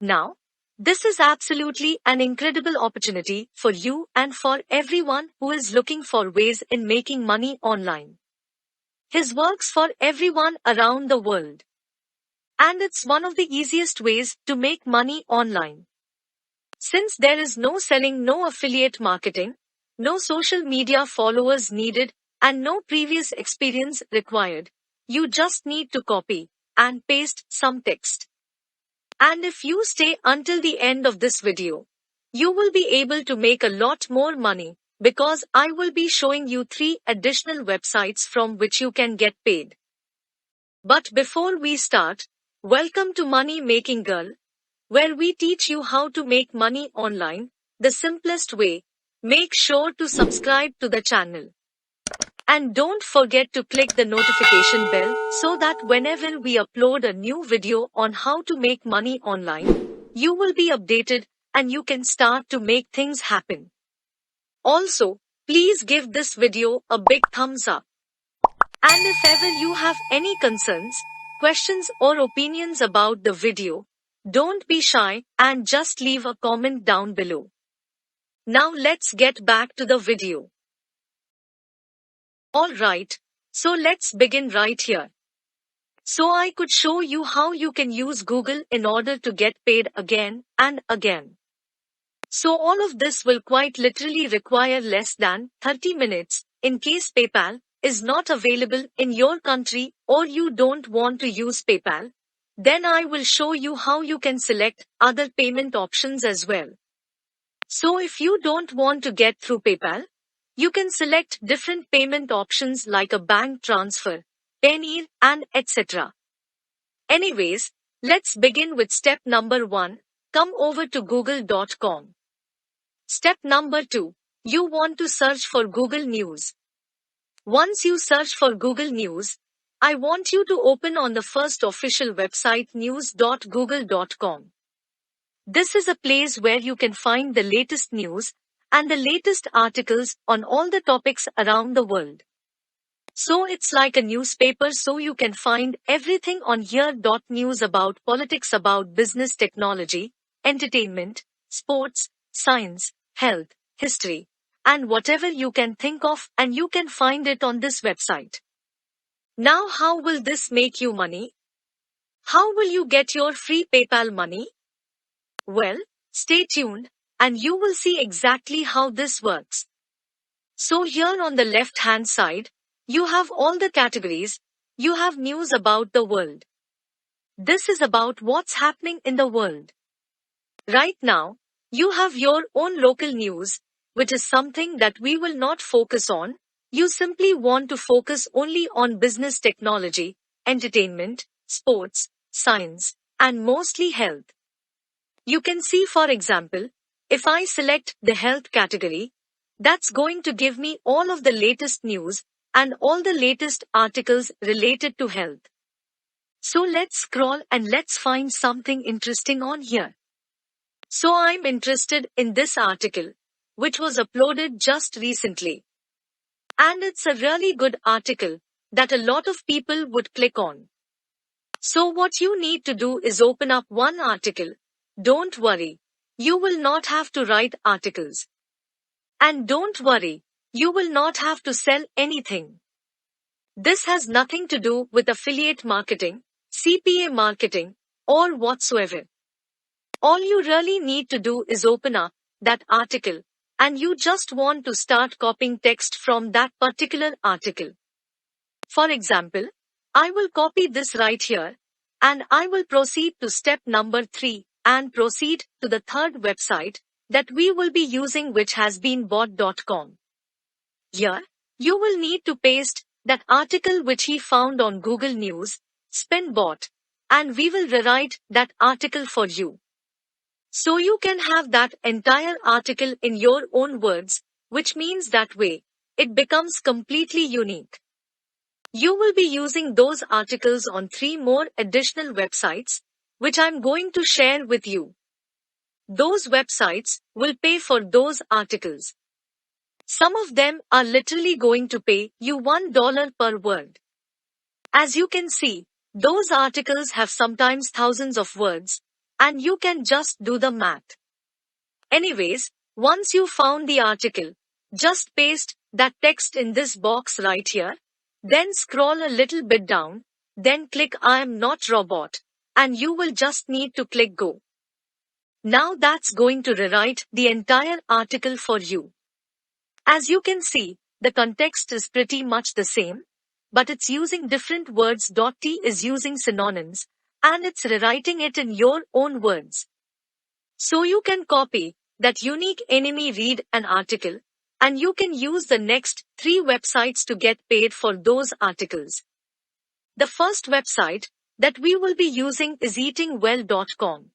Now, this is absolutely an incredible opportunity for you and for everyone who is looking for ways in making money online. His works for everyone around the world. And it's one of the easiest ways to make money online. Since there is no selling, no affiliate marketing, no social media followers needed, and no previous experience required, you just need to copy and paste some text. And if you stay until the end of this video, you will be able to make a lot more money because I will be showing you 3 additional websites from which you can get paid. But before we start, welcome to Money Making Girl, where we teach you how to make money online, the simplest way. Make sure to subscribe to the channel. And don't forget to click the notification bell so that whenever we upload a new video on how to make money online, you will be updated and you can start to make things happen. Also, please give this video a big thumbs up. And if ever you have any concerns, questions or opinions about the video, don't be shy and just leave a comment down below. Now let's get back to the video. Alright, so let's begin right here. So I could show you how you can use Google in order to get paid again and again. So all of this will quite literally require less than 30 minutes in case PayPal is not available in your country or you don't want to use PayPal. Then I will show you how you can select other payment options as well. So if you don't want to get through PayPal, you can select different payment options like a bank transfer, Payoneer, and etc. Anyways, let's begin with step number 1. Come over to google.com. Step number 2. You want to search for Google News. Once you search for Google News, I want you to open on the first official website news.google.com. This is a place where you can find the latest news and the latest articles on all the topics around the world. So it's like a newspaper, so you can find everything on here. News about politics, about business, technology, entertainment, sports, science, health, history, and whatever you can think of, and you can find it on this website. Now how will this make you money? How will you get your free PayPal money? Well, stay tuned, and you will see exactly how this works. So here on the left hand side, you have all the categories. You have news about the world. This is about what's happening in the world. Right now, you have your own local news, which is something that we will not focus on. You simply want to focus only on business, technology, entertainment, sports, science, and mostly health. You can see, for example, if I select the health category, that's going to give me all of the latest news and all the latest articles related to health. So let's scroll and let's find something interesting on here. So I'm interested in this article, which was uploaded just recently. And it's a really good article that a lot of people would click on. So what you need to do is open up one article. Don't worry, you will not have to write articles. And don't worry, you will not have to sell anything. This has nothing to do with affiliate marketing, CPA marketing, or whatsoever. All you really need to do is open up that article, and you just want to start copying text from that particular article. For example, I will copy this right here, and I will proceed to step number 3, and proceed to the third website that we will be using, which has been bought.com. Here, you will need to paste that article which he found on Google News, spin bot, and we will rewrite that article for you. So you can have that entire article in your own words, which means that way, it becomes completely unique. You will be using those articles on 3 more additional websites, which I'm going to share with you. Those websites will pay for those articles. Some of them are literally going to pay you $1 per word. As you can see, those articles have sometimes thousands of words, and you can just do the math. Anyways, once you found the article, just paste that text in this box right here, then scroll a little bit down, then click I am not robot, and you will just need to click go. Now that's going to rewrite the entire article for you. As you can see, the context is pretty much the same, but it's using different words. T is using synonyms, and it's rewriting it in your own words. So you can copy that unique enemy read an article, and you can use the next 3 websites to get paid for those articles. The first website that we will be using is eatingwell.com.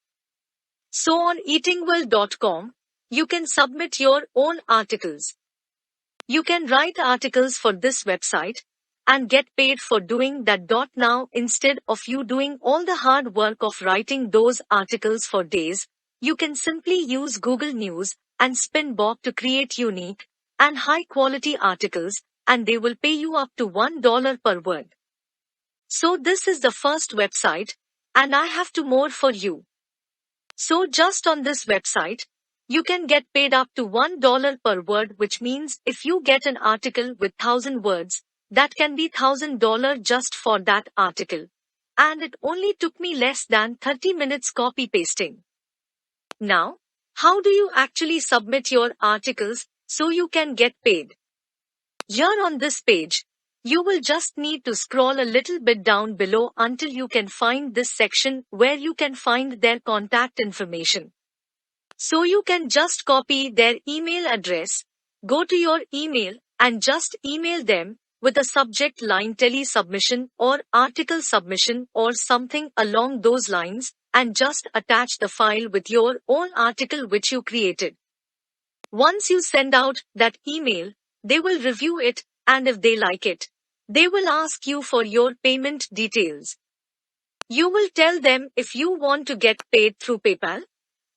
So on eatingwell.com, you can submit your own articles. You can write articles for this website and get paid for doing that. Now, instead of you doing all the hard work of writing those articles for days, you can simply use Google News and Spinbok to create unique and high quality articles, and they will pay you up to $1 per word. So this is the first website, and I have 2 more for you. So just on this website, you can get paid up to $1 per word, which means if you get an article with 1,000 words, that can be $1,000 just for that article. And it only took me less than 30 minutes copy pasting. Now, how do you actually submit your articles so you can get paid? Here on this page, you will just need to scroll a little bit down below until you can find this section where you can find their contact information. So you can just copy their email address, go to your email and just email them with a subject line tele-submission or article submission or something along those lines, and just attach the file with your own article which you created. Once you send out that email, they will review it, and if they like it, they will ask you for your payment details. You will tell them if you want to get paid through PayPal.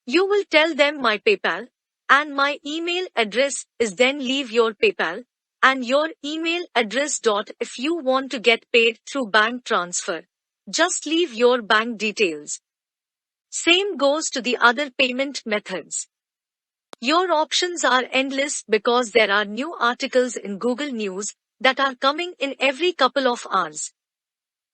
You will tell them my PayPal and my email address is, then leave your PayPal and your email address. If you want to get paid through bank transfer, just leave your bank details. Same goes to the other payment methods. Your options are endless because there are new articles in Google News that are coming in every couple of hours.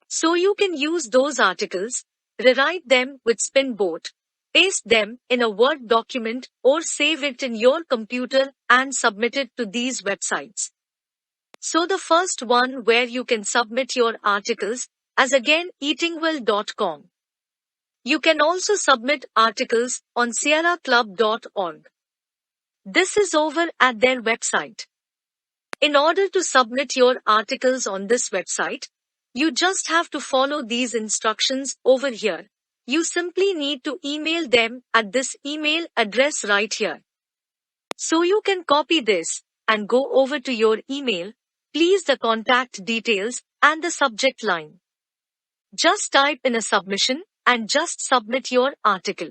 So you can use those articles, rewrite them with Spinbok, paste them in a Word document or save it in your computer and submit it to these websites. So the first one where you can submit your articles is again eatingwell.com. You can also submit articles on sierraclub.org. This is over at their website. In order to submit your articles on this website, you just have to follow these instructions over here. You simply need to email them at this email address right here. So you can copy this and go over to your email, please the contact details and the subject line. Just type in a submission and just submit your article.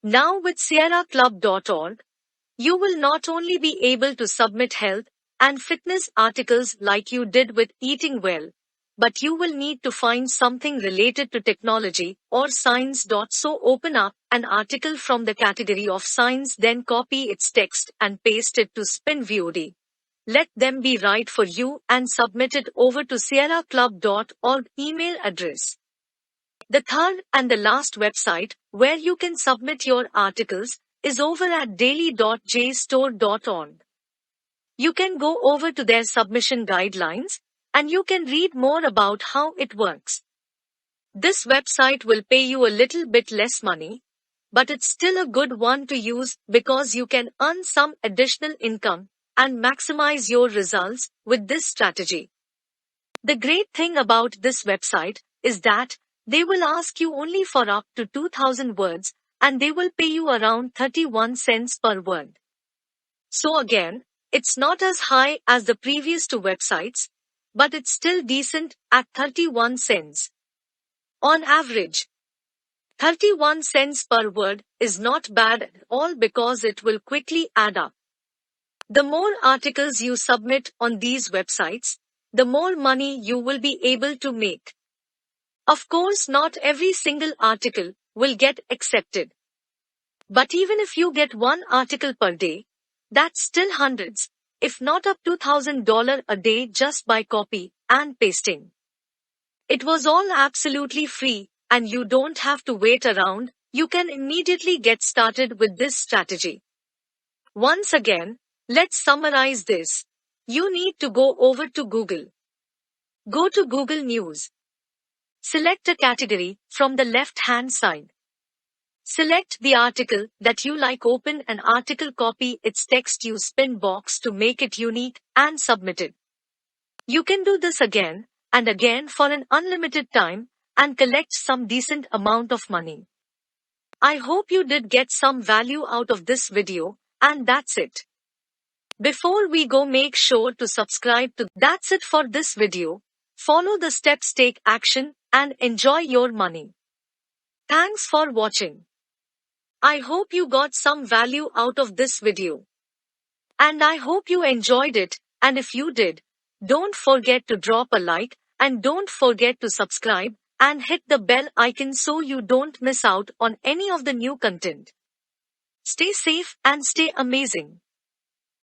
Now with sierraclub.org, you will not only be able to submit health and fitness articles like you did with Eating Well, but you will need to find something related to technology or science. So open up an article from the category of science, then copy its text and paste it to SpinVOD. Let them be right for you and submit it over to sierraclub.org email address. The third and the last website where you can submit your articles is over at daily.jstor.org. You can go over to their submission guidelines and you can read more about how it works. This website will pay you a little bit less money, but it's still a good one to use because you can earn some additional income and maximize your results with this strategy. The great thing about this website is that they will ask you only for up to 2,000 words and they will pay you around 31 cents per word. So again, it's not as high as the previous 2 websites, but it's still decent at 31 cents. On average, 31 cents per word is not bad at all because it will quickly add up. The more articles you submit on these websites, the more money you will be able to make. Of course, not every single article will get accepted. But even if you get one article per day, that's still hundreds, if not up to $1,000 a day just by copy and pasting. It was all absolutely free, and you don't have to wait around. You can immediately get started with this strategy. Once again, let's summarize this. You need to go over to Google. Go to Google News. Select a category from the left-hand side. Select the article that you like, open an article, copy its text, use spin box to make it unique, and submit it. You can do this again and again for an unlimited time and collect some decent amount of money. I hope you did get some value out of this video, and that's it. Before we go, make sure to subscribe to. That's it for this video. Follow the steps, take action, and enjoy your money. Thanks for watching. I hope you got some value out of this video. And I hope you enjoyed it, and if you did, don't forget to drop a like, and don't forget to subscribe, and hit the bell icon so you don't miss out on any of the new content. Stay safe and stay amazing.